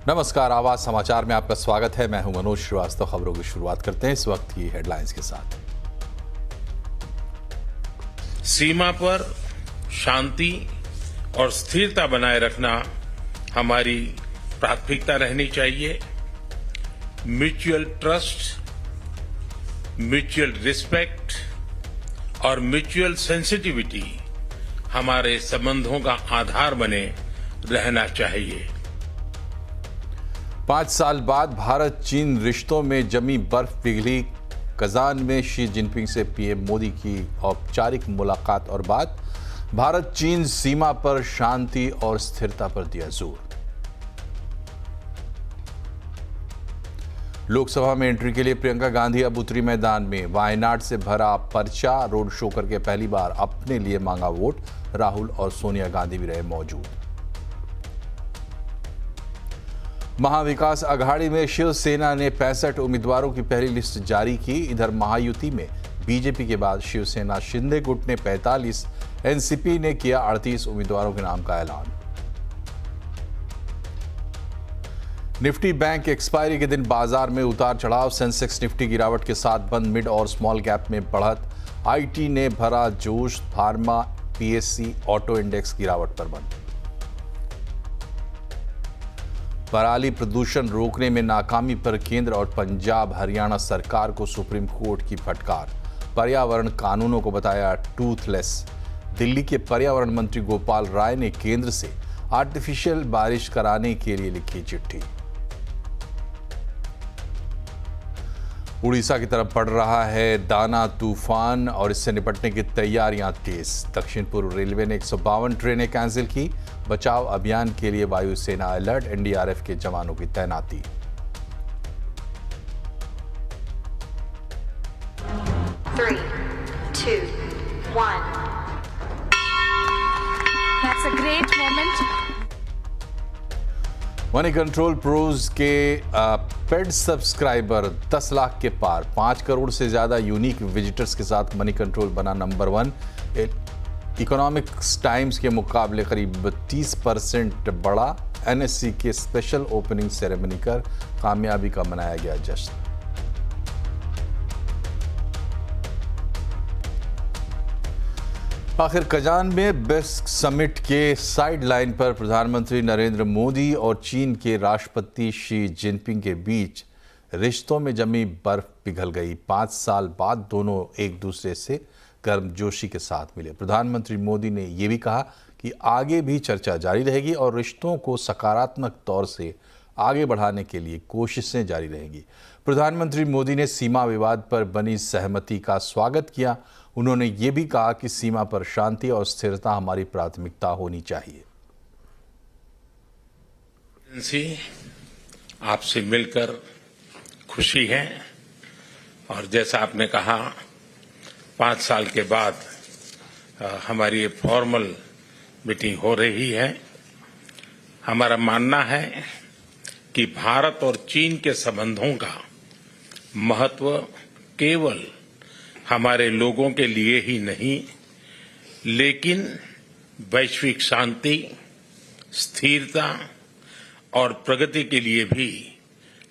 नमस्कार, आवाज समाचार में आपका स्वागत है। मैं हूं मनोज श्रीवास्तव। खबरों की शुरुआत करते हैं इस वक्त की हेडलाइंस के साथ। सीमा पर शांति और स्थिरता बनाए रखना हमारी प्राथमिकता रहनी चाहिए। म्यूचुअल ट्रस्ट, म्यूचुअल रिस्पेक्ट और म्यूचुअल सेंसिटिविटी हमारे संबंधों का आधार बने रहना चाहिए। 5 साल बाद भारत चीन रिश्तों में जमी बर्फ पिघली। कजान में शी जिनपिंग से पीएम मोदी की औपचारिक मुलाकात और बात। भारत चीन सीमा पर शांति और स्थिरता पर दिया जोर। लोकसभा में एंट्री के लिए प्रियंका गांधी अब उतरी मैदान में। वायनाड से भरा पर्चा रोड शो करके पहली बार अपने लिए मांगा वोट। राहुल और सोनिया गांधी भी रहे मौजूद। महाविकास अघाड़ी में शिवसेना ने 65 उम्मीदवारों की पहली लिस्ट जारी की। इधर महायुति में बीजेपी के बाद शिवसेना शिंदे गुट ने 45, एनसीपी ने किया 38 उम्मीदवारों के नाम का ऐलान। निफ्टी बैंक एक्सपायरी के दिन बाजार में उतार चढ़ाव। सेंसेक्स निफ्टी गिरावट के साथ बंद। मिड और स्मॉल कैप में बढ़त। आईटी ने भरा जोश। फार्मा, पीएससी, ऑटो इंडेक्स गिरावट पर बंद। पराली प्रदूषण रोकने में नाकामी पर केंद्र और पंजाब हरियाणा सरकार को सुप्रीम कोर्ट की फटकार। पर्यावरण कानूनों को बताया टूथलेस। दिल्ली के पर्यावरण मंत्री गोपाल राय ने केंद्र से आर्टिफिशियल बारिश कराने के लिए लिखी चिट्ठी। उड़ीसा की तरफ बढ़ रहा है दाना तूफान और इससे निपटने की तैयारियां तेज। दक्षिण पूर्व रेलवे ने 152 ट्रेनें कैंसिल की। बचाव अभियान के लिए वायुसेना अलर्ट। एनडीआरएफ के जवानों की तैनाती। Three, two, one. That's a great moment. Moneycontrol Pro's के पेड सब्सक्राइबर 10 लाख के पार। 5 करोड़ से ज्यादा यूनिक विजिटर्स के साथ मनी कंट्रोल बना नंबर 1। इकोनॉमिक्स टाइम्स के मुकाबले करीब 30% बढ़ा। एनएससी के स्पेशल ओपनिंग सेरेमनी कर कामयाबी का मनाया गया जश्न। आखिर कजान में ब्रिक्स समिट के साइड लाइन पर प्रधानमंत्री नरेंद्र मोदी और चीन के राष्ट्रपति शी जिनपिंग के बीच रिश्तों में जमी बर्फ पिघल गई। 5 साल बाद दोनों एक दूसरे से गर्मजोशी के साथ मिले। प्रधानमंत्री मोदी ने यह भी कहा कि आगे भी चर्चा जारी रहेगी और रिश्तों को सकारात्मक तौर से आगे बढ़ाने के लिए कोशिशें जारी रहेंगी। प्रधानमंत्री मोदी ने सीमा विवाद पर बनी सहमति का स्वागत किया। उन्होंने ये भी कहा कि सीमा पर शांति और स्थिरता हमारी प्राथमिकता होनी चाहिए। आपसे मिलकर खुशी है और जैसा आपने कहा 5 साल के बाद हमारी ये फॉर्मल मीटिंग हो रही है। हमारा मानना है कि भारत और चीन के संबंधों का महत्व केवल हमारे लोगों के लिए ही नहीं, लेकिन वैश्विक शांति, स्थिरता और प्रगति के लिए भी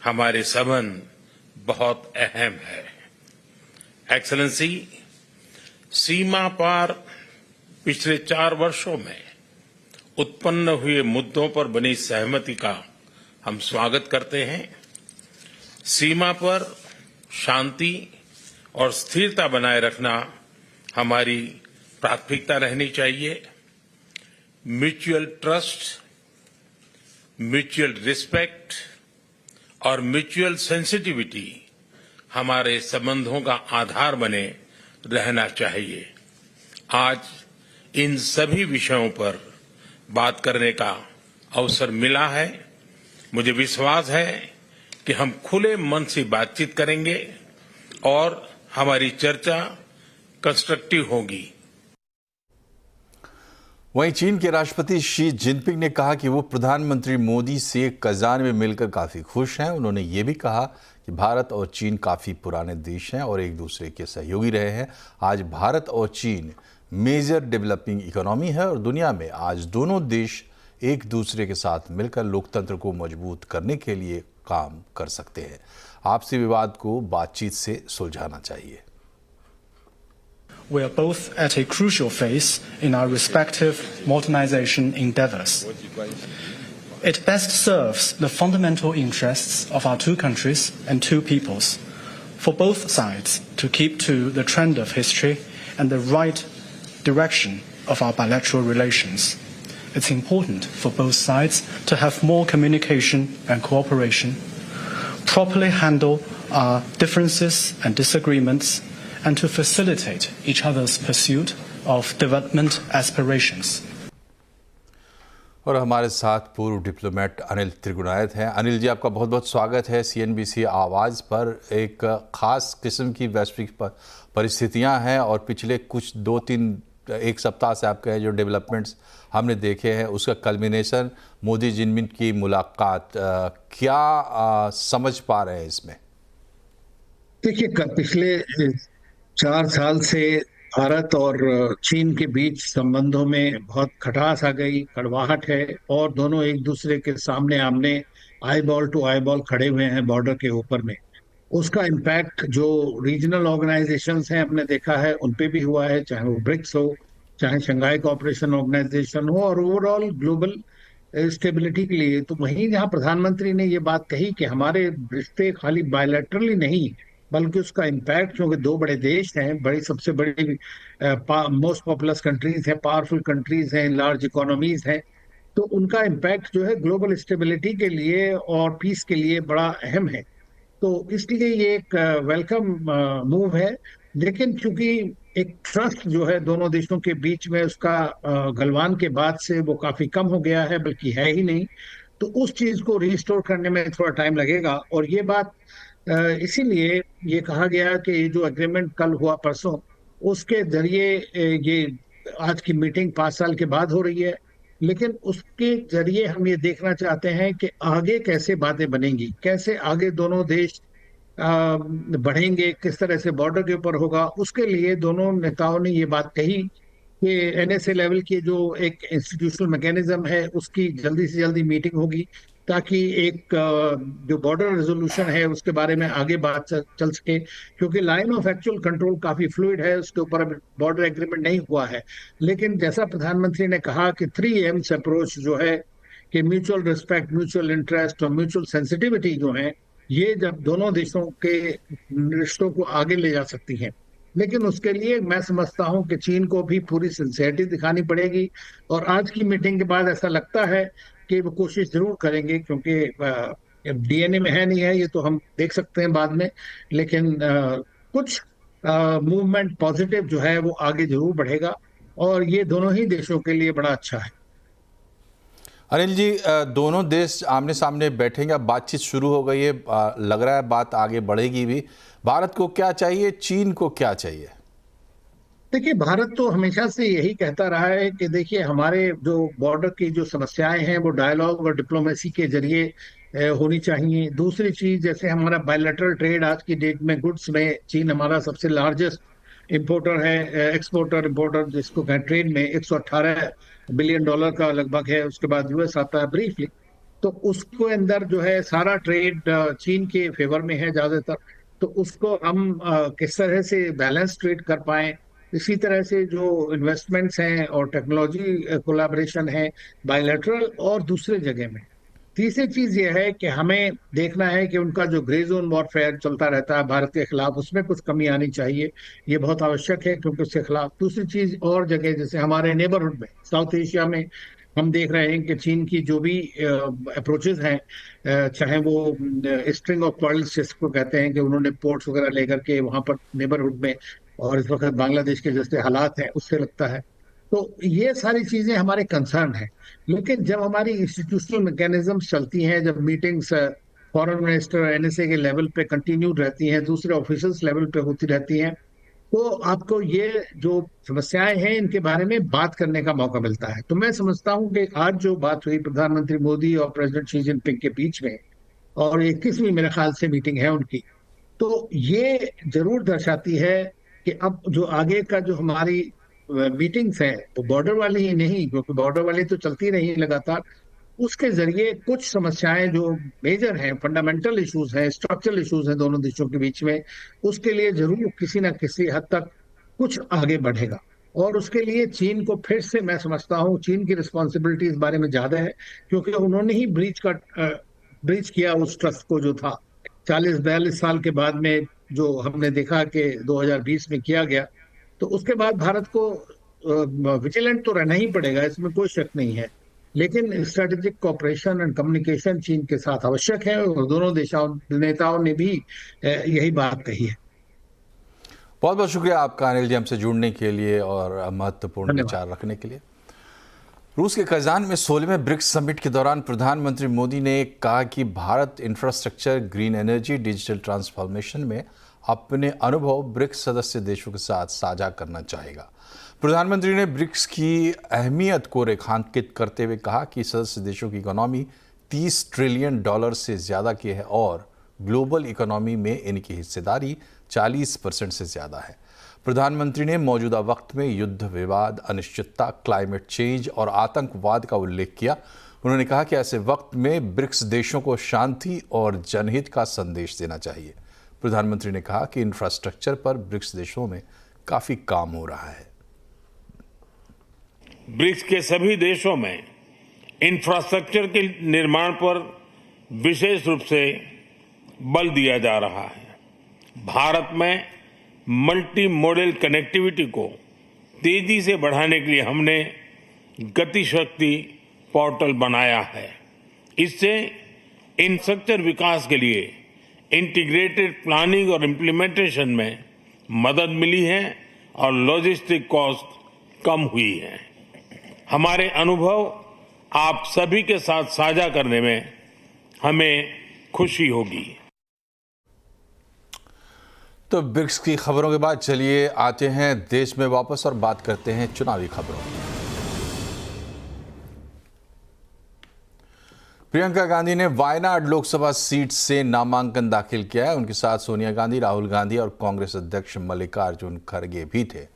हमारे संबंध बहुत अहम है। एक्सेलेंसी, सीमा पार पिछले 4 वर्षों में उत्पन्न हुए मुद्दों पर बनी सहमति का हम स्वागत करते हैं। सीमा पर शांति और स्थिरता बनाए रखना हमारी प्राथमिकता रहनी चाहिए। म्यूचुअल ट्रस्ट, म्यूचुअल रिस्पेक्ट और म्यूचुअल सेंसिटिविटी हमारे संबंधों का आधार बने रहना चाहिए। आज इन सभी विषयों पर बात करने का अवसर मिला है। मुझे विश्वास है कि हम खुले मन से बातचीत करेंगे और हमारी चर्चा कंस्ट्रक्टिव होगी। वहीं चीन के राष्ट्रपति शी जिनपिंग ने कहा कि वो प्रधानमंत्री मोदी से कजान में मिलकर काफी खुश हैं। उन्होंने ये भी कहा कि भारत और चीन काफी पुराने देश हैं और एक दूसरे के सहयोगी रहे हैं। आज भारत और चीन मेजर डेवलपिंग इकोनॉमी है और दुनिया में आज दोनों देश एक दूसरे के साथ मिलकर लोकतंत्र को मजबूत करने के लिए काम कर सकते हैं। आपसी विवाद को बातचीत से सुलझाना चाहिए। We are both at a crucial phase in our respective modernization endeavors. It best serves the fundamental interests of our two countries and two peoples for both sides to keep to the trend of history and the right direction of our bilateral relations. It's important for both sides to have more communication and cooperation, properly handle our differences and disagreements, and to facilitate each other's pursuit of development aspirations. और हमारे साथ पूर्व diplomat Anil Trigunayat हैं। अनिल जी, आपका बहुत बहुत स्वागत है CNBC आवाज़ पर। एक ख़ास किस्म की वैश्विक परिस्थितियां हैं और पिछले कुछ 1 सप्ताह से आप कहें जो डेवलपमेंट्स हमने देखे हैं उसका कल्मिनेशन मोदी जिनपिंग की मुलाकात, क्या समझ पा रहे हैं इसमें? देखिए, पिछले 4 साल से भारत और चीन के बीच संबंधों में बहुत खटास आ गई, कड़वाहट है और दोनों एक दूसरे के सामने आमने eyeball to eyeball खड़े हुए हैं बॉर्डर के ऊपर में। उसका इम्पैक्ट जो रीजनल ऑर्गेनाइजेशंस हैं हमने देखा है उन पे भी हुआ है, चाहे वो ब्रिक्स हो, चाहे शंघाई कोऑपरेशन ऑर्गेनाइजेशन हो, और ओवरऑल ग्लोबल स्टेबिलिटी के लिए। तो वहीं जहां प्रधानमंत्री ने ये बात कही कि हमारे रिश्ते खाली बायलैटरली नहीं बल्कि उसका इम्पैक्ट, क्योंकि 2 बड़े देश हैं, बड़ी सबसे बड़ी मोस्ट पॉपुलस कंट्रीज हैं, पावरफुल कंट्रीज हैं, लार्ज इकोनॉमीज हैं, तो उनका इम्पैक्ट जो है ग्लोबल स्टेबिलिटी के लिए और पीस के लिए बड़ा अहम है। तो इसलिए ये एक वेलकम मूव है। लेकिन चूंकि एक ट्रस्ट जो है दोनों देशों के बीच में उसका गलवान के बाद से वो काफी कम हो गया है, बल्कि है ही नहीं, तो उस चीज को रिस्टोर करने में थोड़ा टाइम लगेगा। और ये बात इसीलिए ये कहा गया कि ये जो एग्रीमेंट कल हुआ परसों, उसके जरिए ये आज की मीटिंग 5 साल के बाद हो रही है, लेकिन उसके जरिए हम ये देखना चाहते हैं कि आगे कैसे बातें बनेंगी, कैसे आगे दोनों देश बढ़ेंगे, किस तरह से बॉर्डर के ऊपर होगा। उसके लिए दोनों नेताओं ने ये बात कही कि NSA लेवल की जो एक इंस्टीट्यूशनल मैकेनिज्म है उसकी जल्दी से जल्दी मीटिंग होगी, ताकि एक जो बॉर्डर रेजोल्यूशन है उसके बारे में आगे बात चल सके, क्योंकि लाइन ऑफ एक्चुअल कंट्रोल काफी फ्लूइड है, उसके ऊपर अभी बॉर्डर एग्रीमेंट नहीं हुआ है। लेकिन जैसा प्रधानमंत्री ने कहा कि 3M's अप्रोच जो है कि म्यूचुअल रिस्पेक्ट, म्यूचुअल इंटरेस्ट और म्यूचुअल सेंसिटिविटी जो है, ये जब दोनों देशों के रिश्तों को आगे ले जा सकती हैं। लेकिन उसके लिए मैं समझता हूं कि चीन को भी पूरी सिंसियरिटी दिखानी पड़ेगी, और आज की मीटिंग के बाद ऐसा लगता है कि वो कोशिश जरूर करेंगे, क्योंकि DNA में है नहीं है ये तो हम देख सकते हैं बाद में, लेकिन कुछ मूवमेंट पॉजिटिव जो है वो आगे जरूर बढ़ेगा और ये दोनों ही देशों के लिए बड़ा अच्छा है। अनिल जी, दोनों देश आमने सामने बैठेंगे, अब बातचीत शुरू हो गई है, लग रहा है बात आगे बढ़ेगी भी। भारत को क्या चाहिए, चीन को क्या चाहिए? देखिए, भारत तो हमेशा से यही कहता रहा है कि देखिए हमारे जो बॉर्डर की जो समस्याएं हैं वो डायलॉग और डिप्लोमेसी के जरिए होनी चाहिए। दूसरी चीज, जैसे हमारा बायलैटरल ट्रेड आज की डेट में गुड्स में चीन हमारा सबसे लार्जेस्ट इंपोर्टर है, एक्सपोर्टर इंपोर्टर जिसको कहें, ट्रेड में $118 बिलियन का लगभग है, उसके बाद US आता है ब्रीफली। तो उसको अंदर जो है सारा ट्रेड चीन के फेवर में है ज्यादातर, तो उसको हम किस तरह से बैलेंस ट्रेड कर पाए। इसी तरह से जो इन्वेस्टमेंट्स हैं और टेक्नोलॉजी कोलैबोरेशन है बायलैटरल और दूसरे जगह में। तीसरी चीज ये है कि हमें देखना है कि उनका जो ग्रे जोन वॉरफेयर चलता रहता है भारत के खिलाफ, उसमें कुछ कमी आनी चाहिए, ये बहुत आवश्यक है, क्योंकि उसके खिलाफ दूसरी चीज और जगह जैसे हमारे नेबरहुड में साउथ एशिया में हम देख रहे हैं कि चीन की जो भी अप्रोचेस हैं, चाहे वो स्ट्रिंग ऑफ पर्ल्स जिसको कहते हैं कि उन्होंने पोर्ट्स वगैरह लेकर के वहां पर नेबरहुड में, और इस वक्त बांग्लादेश के जैसे हालात हैं उससे लगता है, तो ये सारी चीजें हमारे कंसर्न है। लेकिन जब हमारी इंस्टीट्यूशनल मैकेनिज्म्स चलती हैं, जब मीटिंग्स फॉरेन मिनिस्टर NSA के लेवल पे कंटिन्यू रहती हैं, दूसरे ऑफिसर्स लेवल पे होती रहती हैं, तो आपको ये जो समस्याएं हैं इनके बारे में बात करने का मौका मिलता है। तो मैं समझता हूं कि आज जो बात हुई प्रधानमंत्री मोदी और प्रेसिडेंट शी जिनपिंग के बीच में, और 21वीं मेरे ख्याल से मीटिंग है उनकी, तो ये जरूर दर्शाती है कि अब जो आगे का जो हमारी मीटिंग्स हैं वो बॉर्डर वाली ही नहीं, क्योंकि बॉर्डर वाली तो चलती रही लगातार, उसके जरिए कुछ समस्याएं जो मेजर हैं, फंडामेंटल इश्यूज हैं, स्ट्रक्चरल इश्यूज हैं दोनों देशों के बीच में, उसके लिए जरूर किसी ना किसी हद तक कुछ आगे बढ़ेगा। और उसके लिए चीन को फिर से, मैं समझता हूँ चीन की रिस्पॉन्सिबिलिटी इस बारे में ज्यादा है, क्योंकि उन्होंने ही ब्रीच किया उस ट्रस्ट को जो था 40-42 साल के बाद में, जो हमने देखा कि 2020 में किया गया। तो उसके बाद भारत को विजिलेंट तो रहना ही पड़ेगा, इसमें कोई शक नहीं है, लेकिन स्ट्रेटेजिक कोऑपरेशन एंड कम्युनिकेशन चीन के साथ आवश्यक है, और दोनों देशों नेताओं ने भी यही बात कही है। बहुत बहुत शुक्रिया आपका अनिल जी, हमसे जुड़ने के लिए और महत्वपूर्ण धन्यवाद। विचार रखने के लिए। रूस के कजान में 16वें ब्रिक्स समिट के दौरान प्रधानमंत्री मोदी ने कहा कि Bharat infrastructure, green energy, digital transformation में अपने अनुभव ब्रिक्स सदस्य देशों के साथ साझा करना चाहेगा। प्रधानमंत्री ने ब्रिक्स की अहमियत को रेखांकित करते हुए कहा कि सदस्य देशों की इकोनॉमी $30 ट्रिलियन से ज़्यादा की है और ग्लोबल इकोनॉमी में इनकी हिस्सेदारी 40% से ज़्यादा है। प्रधानमंत्री ने मौजूदा वक्त में युद्ध, विवाद, अनिश्चितता, क्लाइमेट चेंज और आतंकवाद का उल्लेख किया। उन्होंने कहा कि ऐसे वक्त में ब्रिक्स देशों को शांति और जनहित का संदेश देना चाहिए। प्रधानमंत्री ने कहा कि इंफ्रास्ट्रक्चर पर ब्रिक्स देशों में काफ़ी काम हो रहा है। ब्रिक्स के सभी देशों में इंफ्रास्ट्रक्चर के निर्माण पर विशेष रूप से बल दिया जा रहा है। भारत में मल्टी मॉडल कनेक्टिविटी को तेजी से बढ़ाने के लिए हमने गति शक्ति पोर्टल बनाया है। इससे इंफ्रास्ट्रक्चर विकास के लिए इंटीग्रेटेड प्लानिंग और इम्प्लीमेंटेशन में मदद मिली है और लॉजिस्टिक कॉस्ट कम हुई है। हमारे अनुभव आप सभी के साथ साझा करने में हमें खुशी होगी। तो ब्रिक्स की खबरों के बाद चलिए आते हैं देश में वापस और बात करते हैं चुनावी खबरों की। प्रियंका गांधी ने वायनाड लोकसभा सीट से नामांकन दाखिल किया है। उनके साथ सोनिया गांधी, राहुल गांधी और कांग्रेस अध्यक्ष मल्लिकार्जुन खड़गे भी थे।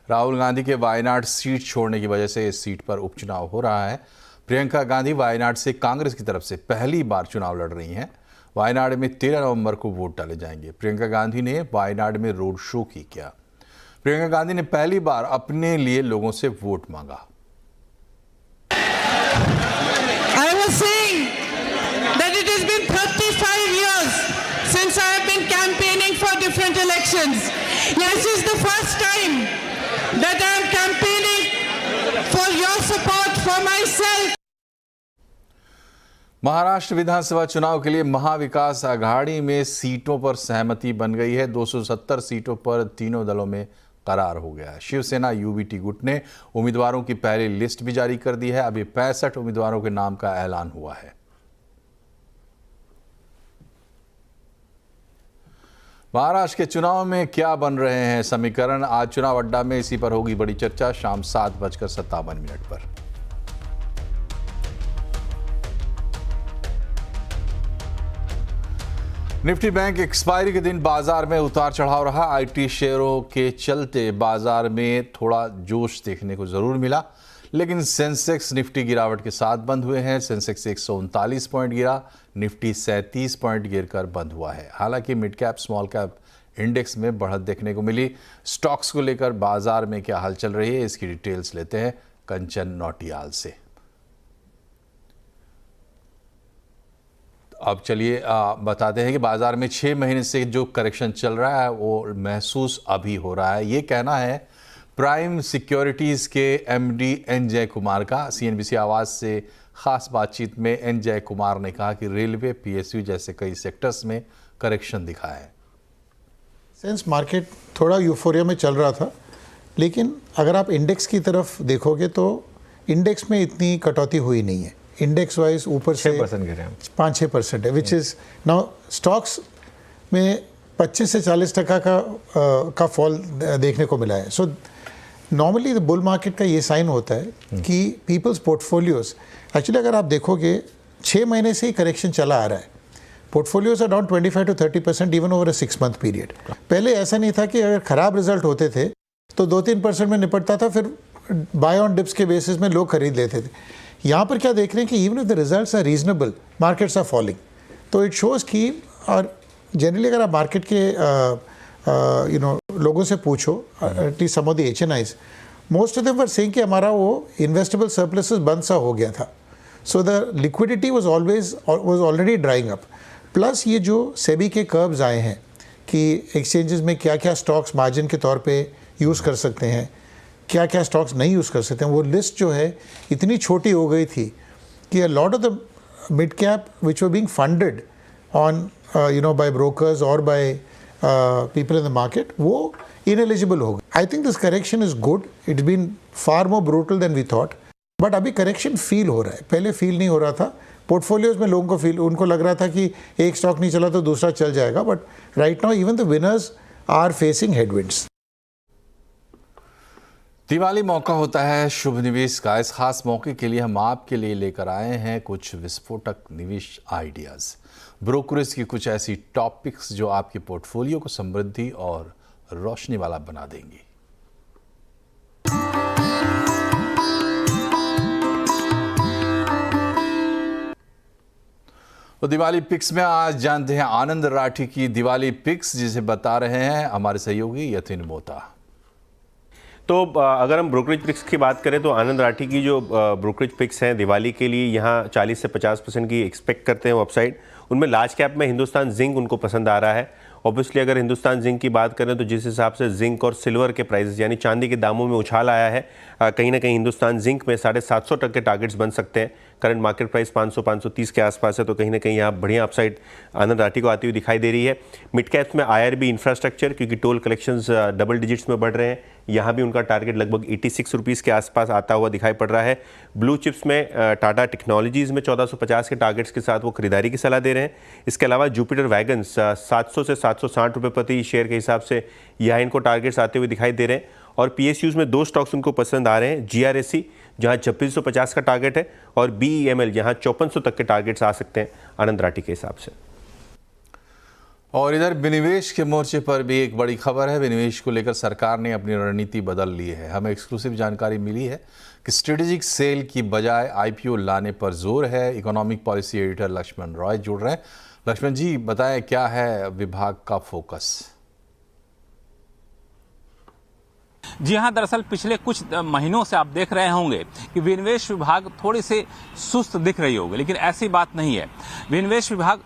राहुल गांधी के वायनाड सीट छोड़ने की वजह से इस सीट पर उपचुनाव हो रहा है। प्रियंका गांधी वायनाड से कांग्रेस की तरफ से पहली बार चुनाव लड़ रही हैं। वायनाड में 13 नवंबर को वोट डाले जाएंगे। प्रियंका गांधी ने वायनाड में रोड शो किया। प्रियंका गांधी ने पहली बार अपने लिए लोगों से वोट मांगा। I was saying that it has been 35 years since I have been campaigning for different elections. This is the first time that I am campaigning for your support for myself. Maharashtra विधानसभा चुनाव के लिए महाविकास आघाड़ी में सीटों पर सहमति बन गई है। 270 सीटों पर तीनों दलों में करार हो गया है। शिवसेना यूबीटी गुट ने उम्मीदवारों की पहली लिस्ट भी जारी कर दी है। अभी 65 उम्मीदवारों के नाम का ऐलान हुआ है। महाराष्ट्र के चुनाव में क्या बन रहे हैं समीकरण, आज चुनाव अड्डा में इसी पर होगी बड़ी चर्चा। शाम 7:57 पर। निफ्टी बैंक एक्सपायरी के दिन बाजार में उतार चढ़ाव रहा। आईटी शेयरों के चलते बाजार में थोड़ा जोश देखने को जरूर मिला, लेकिन सेंसेक्स निफ्टी गिरावट के साथ बंद हुए हैं। सेंसेक्स 139 पॉइंट गिरा, निफ्टी 37 पॉइंट गिरकर बंद हुआ है। हालांकि mid cap small cap index में बढ़त देखने को मिली। स्टॉक्स को लेकर बाजार में क्या हाल चल रही है, इसकी डिटेल्स लेते हैं कंचन नौटियाल से। अब चलिए बताते हैं कि बाजार में 6 महीने से जो करेक्शन चल रहा है वो महसूस अभी हो रहा है। ये कहना है प्राइम सिक्योरिटीज़ के एमडी एन जय कुमार का। सीएनबीसी आवाज़ से खास बातचीत में एन जय कुमार ने कहा कि रेलवे, पीएसयू जैसे कई सेक्टर्स में करेक्शन दिखा है। सेंस मार्केट थोड़ा यूफोरिया में चल रहा था, लेकिन अगर आप इंडेक्स की तरफ देखोगे तो इंडेक्स में इतनी कटौती हुई नहीं है। इंडेक्स वाइज ऊपर से 5-6% है, विच इज़ नाउ स्टॉक्स में 25 से 40% का फॉल देखने को मिला है। सो नॉर्मली बुल मार्केट का ये साइन होता है कि पीपल्स पोर्टफोलियोज, एक्चुअली अगर आप देखोगे 6 महीने से ही करेक्शन चला आ रहा है। Portfolios are down 25 to 30% even over a 6 month period. पहले ऐसा नहीं था कि अगर ख़राब रिजल्ट होते थे तो 2-3% में निपटता था, फिर बाय ऑन डिप्स के बेसिस में लोग खरीद लेते थे। यहाँ पर क्या देख रहे हैं कि even if the results are reasonable, markets are falling. तो इट शोज़ कि, और जनरली अगर आप मार्केट के लोगों से पूछो, at least some of the HNIs, most of them were saying कि हमारा वो इन्वेस्टेबल सरप्लसेस बंद सा हो गया था। So the liquidity was already drawing up. Plus ये जो सेबी के कर्व्स आए हैं कि एक्सचेंजेस में क्या क्या स्टॉक्स मार्जिन के तौर पे यूज़ कर सकते हैं, क्या क्या स्टॉक्स नहीं यूज़ कर सकते हैं, वो लिस्ट जो है इतनी छोटी हो गई थी कि a lot of the mid cap which were being funded on by brokers और by people in the market, वो ineligible हो गए। I think this correction is good. It's been far more brutal than we thought. But अभी correction feel हो रहा है, पहले feel नहीं हो रहा था। पोर्टफोलियोज में लोगों को उनको लग रहा था कि एक स्टॉक नहीं चला तो दूसरा चल जाएगा, but right now even the winners are facing headwinds. Diwali मौका होता है शुभ निवेश का। इस खास मौके के लिए हम आपके लिए लेकर आए हैं कुछ विस्फोटक निवेश आइडियाज़, ब्रोकरेज की कुछ ऐसी टॉपिक्स जो आपके पोर्टफोलियो को समृद्धि और रोशनी वाला बना देंगी। तो दिवाली पिक्स में आज जानते हैं आनंद राठी की दिवाली पिक्स, जिसे बता रहे हैं हमारे सहयोगी यतिन मोता। तो अगर हम ब्रोकरेज पिक्स की बात करें तो आनंद राठी की जो ब्रोकरेज पिक्स हैं दिवाली के लिए यहाँ 40 से 50% की एक्सपेक्ट करते हैं अपसाइड। उनमें लार्ज कैप में हिंदुस्तान जिंक उनको पसंद आ रहा है। ऑब्वियसली अगर हिंदुस्तान जिंक की बात करें तो जिस हिसाब से जिंक और सिल्वर के प्राइसेस यानी चांदी के दामों में उछाल आया है, कहीं ना कहीं हिंदुस्तान जिंक में 750 तक के टारगेट्स बन सकते हैं। करंट मार्केट प्राइस 500-530 के आसपास है, तो कहीं ना कहीं यहाँ बढ़िया अपसाइड आनंद राठी को आती हुई दिखाई दे रही है। मिड कैप्स में IRB इंफ्रास्ट्रक्चर, क्योंकि टोल कलेक्शंस डबल डिजिट्स में बढ़ रहे हैं, यहाँ भी उनका टारगेट लगभग 86 रुपीज़ के आसपास आता हुआ दिखाई पड़ रहा है। ब्लू चिप्स में टाटा टेक्नोलॉजीज़ में 1450 के टारगेट्स के साथ वो खरीदारी की सलाह दे रहे हैं। इसके अलावा जुपिटर वैगन्स 700 से 760 रुपये प्रति शेयर के हिसाब से यहाँ इनको टारगेट्स आते हुए दिखाई दे रहे हैं। और PSUs में 2 स्टॉक्स उनको पसंद आ रहे हैं, GRSE जहाँ 2650 का टारगेट है और BEML जहाँ 5400 तक के टारगेट्स आ सकते हैं आनंद राठी के हिसाब से। और इधर विनिवेश के मोर्चे पर भी एक बड़ी खबर है। विनिवेश को लेकर सरकार ने अपनी रणनीति बदल ली है। हमें एक्सक्लूसिव जानकारी मिली है कि स्ट्रेटेजिक सेल की बजाय IPO लाने पर जोर है। Economic policy editor Lakshman Roy जुड़ रहे हैं। लक्ष्मण जी, बताएं क्या है विभाग का फोकस? जी हाँ, दरअसल पिछले कुछ महीनों से आप देख रहे होंगे कि विनिवेश विभाग थोड़ी सी सुस्त दिख रही होगी, लेकिन ऐसी बात नहीं है। विनिवेश विभाग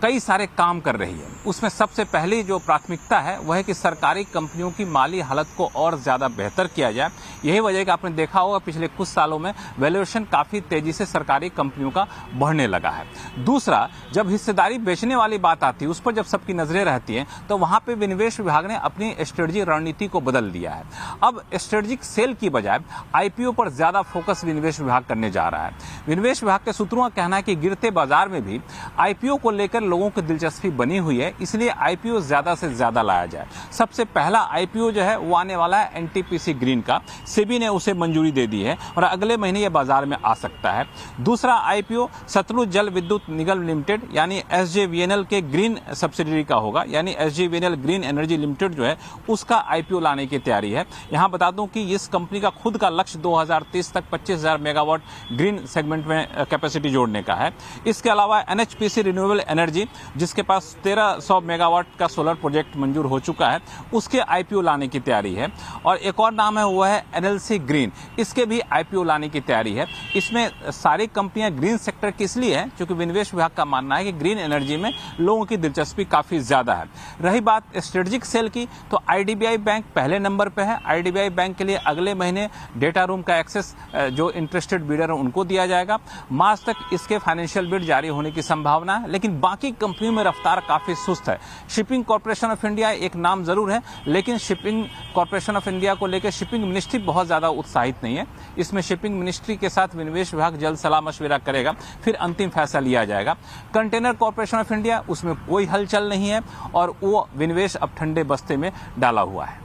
कई सारे काम कर रही है। उसमें सबसे पहली जो प्राथमिकता है वह है कि सरकारी कंपनियों की माली हालत को और ज़्यादा बेहतर किया जाए। यही वजह है कि आपने देखा होगा पिछले कुछ सालों में वैल्यूएशन काफ़ी तेज़ी से सरकारी कंपनियों का बढ़ने लगा है। दूसरा, जब हिस्सेदारी बेचने वाली बात आती है, उस पर जब सबकी नज़रें रहती हैं, तो वहाँ पर विनिवेश विभाग ने अपनी स्ट्रेटजिक रणनीति को बदल दिया है। अब स्ट्रेटजिक सेल की बजाय IPO पर ज़्यादा फोकस विनिवेश विभाग करने जा रहा है। विनिवेश विभाग के सूत्रों का कहना है कि गिरते बाजार में भी IPO को लेकर लोगों की दिलचस्पी बनी हुई है, इसलिए IPO ज्यादा से ज्यादा लाया जाए। सबसे पहला IPO जो है वो आने वाला है NTPC ग्रीन का। सेबी ने उसे मंजूरी दे दी है और अगले महीने ये बाजार में आ सकता है। दूसरा IPO सतलुज जल विद्युत निगम लिमिटेड यानी SJVNL के ग्रीन सब्सिडरी का होगा, यानी SJVNL ग्रीन एनर्जी लिमिटेड जो है उसका IPO लाने की तैयारी है। यहाँ बता दूं कि इस कंपनी का खुद का लक्ष्य 2030 तक 25,000 मेगावाट ग्रीन सेगमेंट में कैपेसिटी जोड़ने का है। इसके अलावा NHPC रिन्यूएबल एनर्जी जिसके पास 1300 मेगावाट का सोलर प्रोजेक्ट मंजूर हो चुका है, उसके IPO लाने की तैयारी है। और एक और नाम है वो है NLC ग्रीन, इसके भी IPO लाने की तैयारी है। इसमें सारी कंपनियां ग्रीन सेक्टर की इसलिए हैं क्योंकि विनिवेश विभाग का मानना है कि ग्रीन एनर्जी में लोगों की दिलचस्पी काफी ज्यादा है। रही बात स्ट्रेटेजिक सेल की, तो IDBI बैंक पहले नंबर पे है। IDBI बैंक के लिए अगले महीने डेटा रूम का एक्सेस जो इंटरेस्टेड बीडर है उनको दिया जाएगा। मार्च तक इसके फाइनेंशियल बिड जारी होने की संभावना है, लेकिन बाकी कंपनियों में रफ्तार काफी सुस्त है। शिपिंग कॉर्पोरेशन ऑफ इंडिया एक नाम जरूर है, लेकिन शिपिंग कॉर्पोरेशन ऑफ इंडिया को लेकर शिपिंग मिनिस्ट्री बहुत ज्यादा उत्साहित नहीं है। इसमें शिपिंग मिनिस्ट्री के साथ विनिवेश विभाग जल्द सलाह मशविरा करेगा, फिर अंतिम फैसला लिया जाएगा। कंटेनर कॉर्पोरेशन ऑफ इंडिया, उसमें कोई हलचल नहीं है और वो विनिवेश अब ठंडे बस्ते में डाला हुआ है।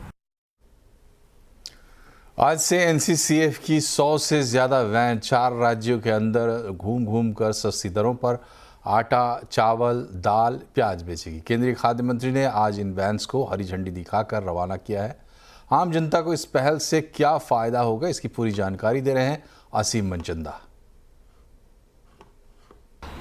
आज से NCCF की 100 से ज्यादा वैन 4 राज्यों के अंदर घूम घूम कर सस्ती दरों पर आटा, चावल, दाल, प्याज बेचेगी। केंद्रीय खाद्य मंत्री ने आज इन वैन्स को हरी झंडी दिखाकर रवाना किया है। आम जनता को इस पहल से क्या फायदा होगा, इसकी पूरी जानकारी दे रहे हैं असीम मनचंदा।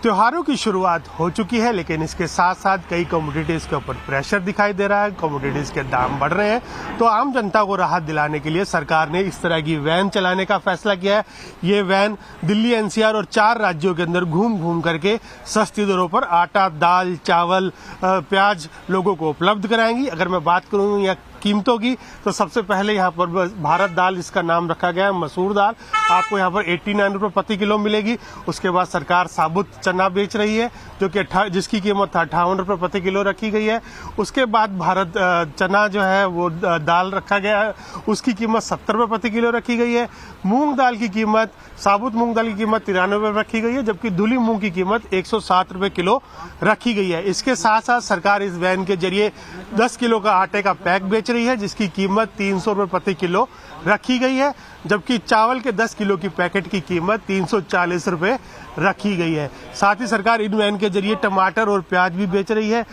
त्योहारों की शुरुआत हो चुकी है, लेकिन इसके साथ साथ कई कमोडिटीज के ऊपर प्रेशर दिखाई दे रहा है, कमोडिटीज के दाम बढ़ रहे हैं। तो आम जनता को राहत दिलाने के लिए सरकार ने इस तरह की वैन चलाने का फैसला किया है। ये वैन दिल्ली, एनसीआर और 4 राज्यों के अंदर घूम घूम करके सस्ती दरों पर आटा, दाल, चावल, प्याज लोगों को उपलब्ध कराएंगी। अगर मैं बात करूं या कीमतों की, तो सबसे पहले यहाँ पर भारत दाल, इसका नाम रखा गया है, मसूर दाल, आपको यहाँ पर 89 रुपए प्रति किलो मिलेगी। उसके बाद सरकार साबुत चना बेच रही है, जो कि जिसकी कीमत 58 रुपए प्रति किलो रखी गई है। उसके बाद भारत चना जो है वो दाल रखा गया है, उसकी कीमत 70 रुपए प्रति किलो रखी गई है। मूंग दाल की कीमत, साबुत मूंग दाल की कीमत 93 रुपए रखी गई है, जबकि धुली मूंग की कीमत 107 रुपए किलो रखी गई है। इसके साथ साथ सरकार इस वैन के जरिए 10 किलो का आटे का पैक बेच रही है, जिसकी कीमत 300 रुपए प्रति किलो रखी गई है, जबकि चावल के 10 किलो की पैकेट की कीमत 340 रुपए रखी गई है। साथ ही सरकार इन वैन के जरिए टमाटर और प्याज भी बेच रही है।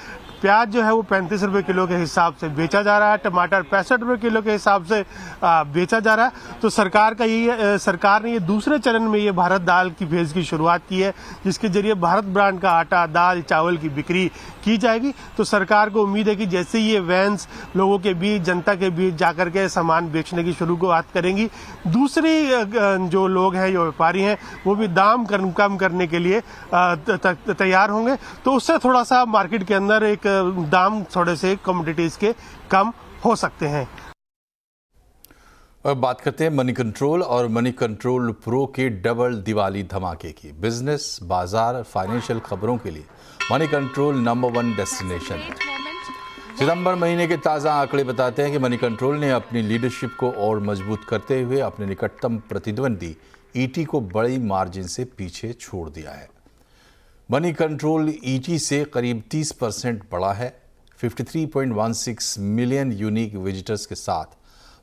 प्याज जो है वो 35 रुपए किलो के हिसाब से बेचा जा रहा है, टमाटर 65 रुपए किलो के हिसाब से बेचा जा रहा है। तो सरकार ने ये दूसरे चरण में ये भारत दाल की फेज की शुरुआत की है, जिसके जरिए भारत ब्रांड का आटा, दाल, चावल की बिक्री की जाएगी। तो सरकार को उम्मीद है कि जैसे ये वैन्स लोगों के बीच, जनता के बीच जाकर के सामान बेचने की शुरुआत करेंगी, दूसरी जो लोग हैं, जो व्यापारी हैं, वो भी दाम कम करने के लिए तैयार होंगे। तो उससे थोड़ा सा मार्केट के अंदर एक दाम थोड़े से कमोडिटीज के कम हो सकते हैं। अब बात करते हैं मनी कंट्रोल और मनी कंट्रोल प्रो के डबल दिवाली धमाके की। बिजनेस, बाजार, फाइनेंशियल खबरों के लिए मनी कंट्रोल नंबर 1 डेस्टिनेशन है। सितंबर महीने के ताज़ा आंकड़े बताते हैं कि मनी कंट्रोल ने अपनी लीडरशिप को और मजबूत करते हुए अपने निकटतम प्रतिद्वंदी ईटी को बड़ी मार्जिन से पीछे छोड़ दिया है। मनी कंट्रोल ईटी से करीब 30% बढ़ा है। 53.16 मिलियन यूनिक विजिटर्स के साथ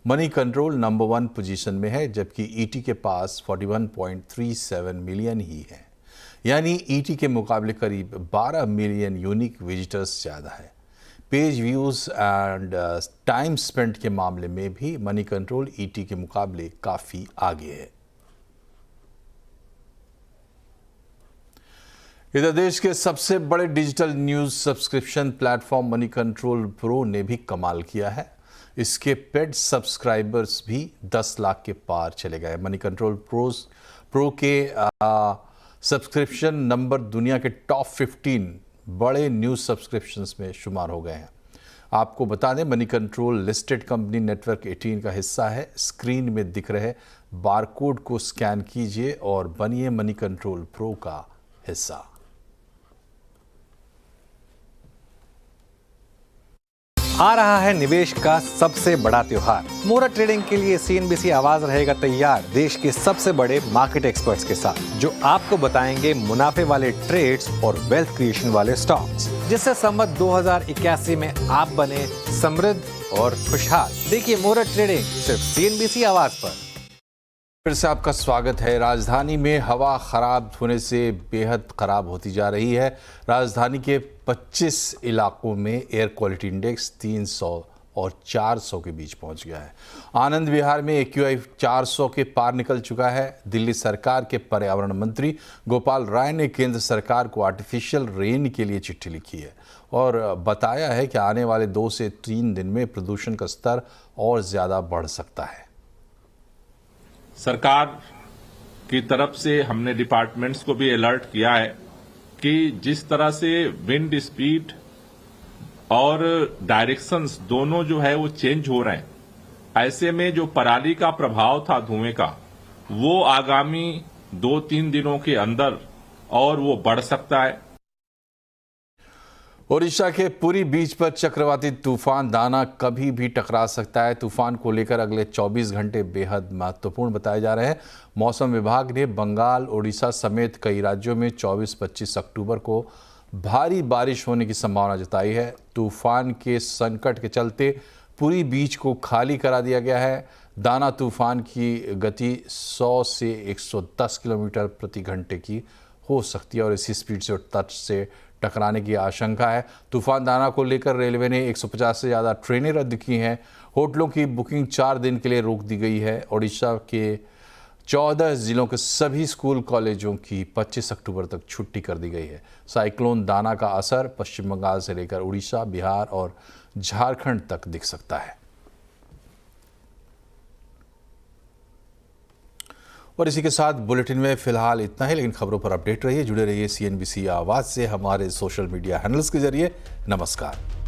मनी कंट्रोल नंबर 1 पोजीशन में है, जबकि ईटी के पास 41.37 मिलियन ही है, यानी ईटी के मुकाबले करीब 12 मिलियन यूनिक विजिटर्स ज़्यादा है। Page views and time spent के मामले में भी मनी कंट्रोल ईटी के मुकाबले काफ़ी आगे है। इधर देश के सबसे बड़े digital news subscription platform money control pro ने भी कमाल किया है। इसके पेड सब्सक्राइबर्स भी 10 लाख के पार चले गए। मनी कंट्रोल प्रो के सब्सक्रिप्शन नंबर दुनिया के टॉप 15 बड़े न्यूज़ सब्सक्रिप्शंस में शुमार हो गए हैं। आपको बता दें, money control listed company network 18 का हिस्सा है। स्क्रीन में दिख रहे बारकोड को स्कैन कीजिए और बनिए मनी कंट्रोल प्रो का हिस्सा। आ रहा है निवेश का सबसे बड़ा त्योहार। मोरा ट्रेडिंग के लिए सीएनबीसी आवाज रहेगा तैयार देश के सबसे बड़े मार्केट एक्सपर्ट्स के साथ, जो आपको बताएंगे मुनाफे वाले ट्रेड्स और वेल्थ क्रिएशन वाले स्टॉक्स, जिससे संवत 2081 में आप बने समृद्ध और खुशहाल। देखिए मोरा ट्रेडिंग सिर्फ सीएनबीसी आवाज पर। फिर से आपका स्वागत है। राजधानी में हवा खराब होने से बेहद खराब होती जा रही है। राजधानी के 25 इलाकों में एयर क्वालिटी इंडेक्स 300 और 400 के बीच पहुंच गया है। आनंद विहार में AQI 400 के पार निकल चुका है। दिल्ली सरकार के पर्यावरण मंत्री गोपाल राय ने केंद्र सरकार को आर्टिफिशियल रेन के लिए चिट्ठी लिखी है और बताया है कि आने वाले 2 से 3 दिन में प्रदूषण का स्तर और ज़्यादा बढ़ सकता है। सरकार की तरफ से हमने डिपार्टमेंट्स को भी अलर्ट किया है कि जिस तरह से विंड स्पीड और डायरेक्शंस दोनों जो है वो चेंज हो रहे हैं, ऐसे में जो पराली का प्रभाव था धुएं का, वो आगामी 2-3 दिनों के अंदर और वो बढ़ सकता है। ओडिशा के पुरी बीच पर चक्रवाती तूफान दाना कभी भी टकरा सकता है। तूफान को लेकर अगले 24 घंटे बेहद महत्वपूर्ण बताए जा रहे हैं। मौसम विभाग ने बंगाल, ओडिशा समेत कई राज्यों में 24-25 अक्टूबर को भारी बारिश होने की संभावना जताई है। तूफान के संकट के चलते पुरी बीच को खाली करा दिया गया है। दाना तूफान की गति 100 से 110 किलोमीटर प्रति घंटे की हो सकती है और इसी स्पीड से तट से टकराने की आशंका है। तूफान दाना को लेकर रेलवे ने 150 से ज़्यादा ट्रेनें रद्द की हैं। होटलों की बुकिंग 4 दिन के लिए रोक दी गई है। ओडिशा के 14 जिलों के सभी स्कूल कॉलेजों की 25 अक्टूबर तक छुट्टी कर दी गई है। साइक्लोन दाना का असर पश्चिम बंगाल से लेकर उड़ीसा, बिहार और झारखंड तक दिख सकता है। और इसी के साथ बुलेटिन में फिलहाल इतना ही, लेकिन खबरों पर अपडेट रहिए, जुड़े रहिए CNBC आवाज़ से हमारे सोशल मीडिया हैंडल्स के जरिए। नमस्कार।